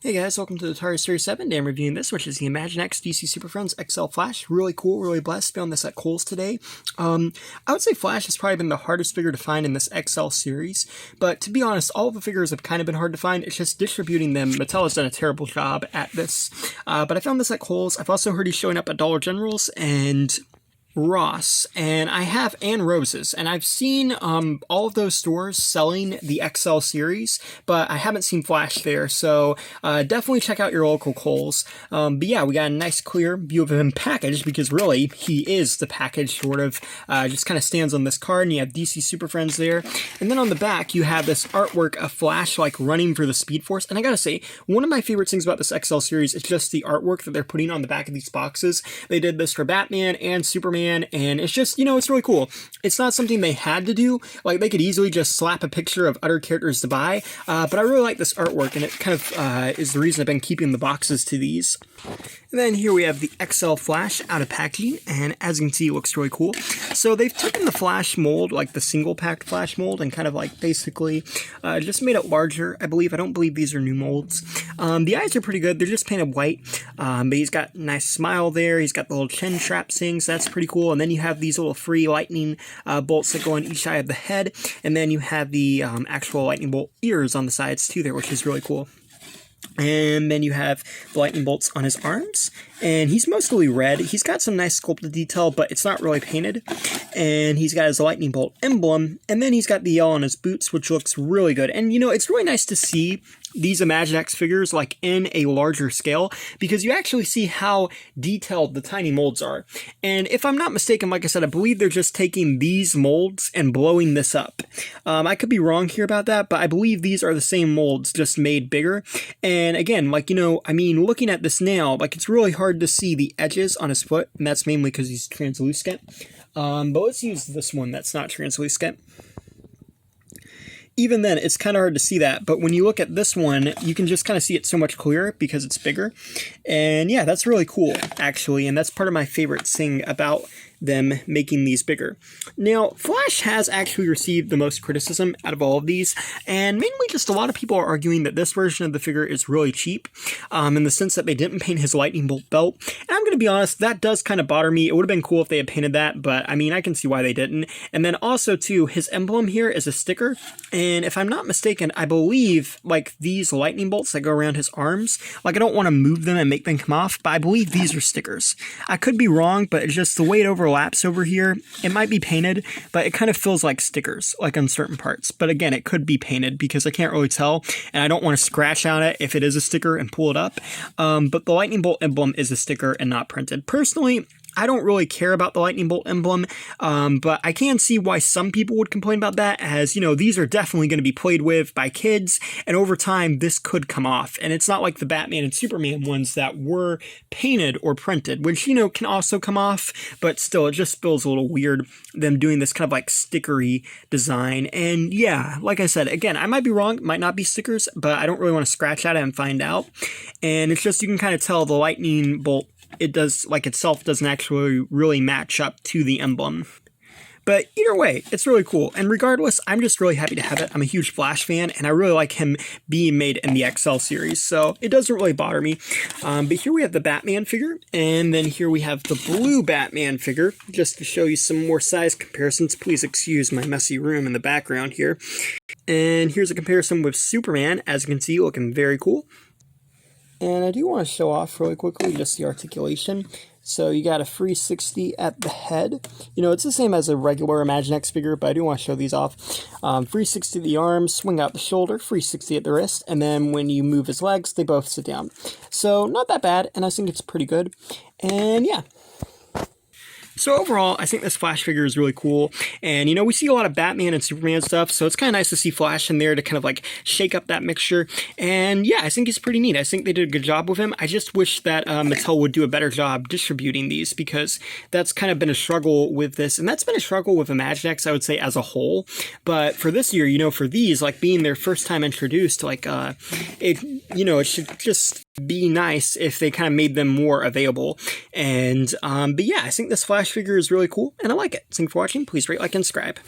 Hey guys, welcome to the Atari Series 7. Today I'm reviewing this, which is the Imaginext DC Super Friends XL Flash. Really cool, really blessed. Found this at Kohl's today. I would say Flash has probably been the hardest figure to find in this XL series, but to be honest, all of the figures have kind of been hard to find. It's just distributing them. Mattel has done a terrible job at this, but I found this at Kohl's. I've also heard he's showing up at Dollar General's and Ross, and I have Ann Rose's, and I've seen all of those stores selling the XL series, but I haven't seen Flash there, so definitely check out your local Kohl's. But yeah, we got a nice clear view of him packaged, because really, he is the package, sort of, just kind of stands on this card, and you have DC Super Friends there, and then on the back, you have this artwork of Flash, like, running for the Speed Force, and I gotta say, one of my favorite things about this XL series is just the artwork that they're putting on the back of these boxes. They did this for Batman and Superman, and it's just, it's really cool. It's not something they had to do. Like, they could easily just slap a picture of other characters to buy, but I really like this artwork, and it kind of is the reason I've been keeping the boxes to these. And then here we have the XL Flash out of packaging, and as you can see, it looks really cool. So they've taken the Flash mold, like the single-packed Flash mold, and kind of like basically just made it larger, I believe. I don't believe these are new molds. The eyes are pretty good. They're just painted white, but he's got a nice smile there. He's got the little chin strap things. That's pretty cool. And then you have these little free lightning bolts that go on each side of the head, and then you have the actual lightning bolt ears on the sides too there, which is really cool. And then you have the lightning bolts on his arms, and he's mostly red. He's got some nice sculpted detail, but it's not really painted. And he's got his lightning bolt emblem, and then he's got the yellow on his boots, which looks really good. And it's really nice to see these Imaginext figures like in a larger scale, because you actually see how detailed the tiny molds are. And if I'm not mistaken, like I said, I believe they're just taking these molds and blowing this up. I could be wrong here about that, but I believe these are the same molds, just made bigger. And again, looking at this now, it's really hard to see the edges on his foot, and that's mainly because he's translucent. But let's use this one that's not translucent. Even then, it's kind of hard to see that, but when you look at this one, you can just kind of see it so much clearer because it's bigger. And yeah, that's really cool, actually, and that's part of my favorite thing about them making these bigger. Now, Flash has actually received the most criticism out of all of these, and mainly just a lot of people are arguing that this version of the figure is really cheap, in the sense that they didn't paint his lightning bolt belt. And I'm going to be honest, that does kind of bother me. It would have been cool if they had painted that, but I can see why they didn't. And then also, too, his emblem here is a sticker, and if I'm not mistaken, I believe, these lightning bolts that go around his arms, I don't want to move them and make them come off, but I believe these are stickers. I could be wrong, but it's just the way it overlaps over here. It might be painted, but it kind of feels like stickers, on certain parts. But again, it could be painted because I can't really tell, and I don't want to scratch on it if it is a sticker and pull it up. But the lightning bolt emblem is a sticker and not printed. Personally, I don't really care about the lightning bolt emblem, but I can see why some people would complain about that, as, these are definitely going to be played with by kids, and over time, this could come off. And it's not like the Batman and Superman ones that were painted or printed, which, can also come off, but still, it just feels a little weird, them doing this kind of stickery design. And yeah, like I said, again, I might be wrong, it might not be stickers, but I don't really want to scratch at it and find out. And it's just, you can kind of tell the lightning bolt, it does, itself doesn't actually really match up to the emblem. But either way, it's really cool. And regardless, I'm just really happy to have it. I'm a huge Flash fan, and I really like him being made in the XL series, so it doesn't really bother me. But here we have the Batman figure, and then here we have the blue Batman figure, just to show you some more size comparisons. Please excuse my messy room in the background here. And here's a comparison with Superman, as you can see, looking very cool. And I do want to show off really quickly just the articulation. So you got a 360 at the head. It's the same as a regular Imaginext figure, but I do want to show these off. 360 at the arms, swing out the shoulder, 360 at the wrist, and then when you move his legs, they both sit down. So not that bad, and I think it's pretty good. And yeah. So overall, I think this Flash figure is really cool, and we see a lot of Batman and Superman stuff, so it's kind of nice to see Flash in there to kind of shake up that mixture, and yeah, I think he's pretty neat. I think they did a good job with him. I just wish that Mattel would do a better job distributing these, because that's kind of been a struggle with this, and that's been a struggle with Imaginext, I would say, as a whole. But for this year, for these, being their first time introduced, it should just be nice if they kind of made them more available. And but yeah, I think this Flash figure is really cool, and I like it. Thanks for watching. Please rate, like, and subscribe.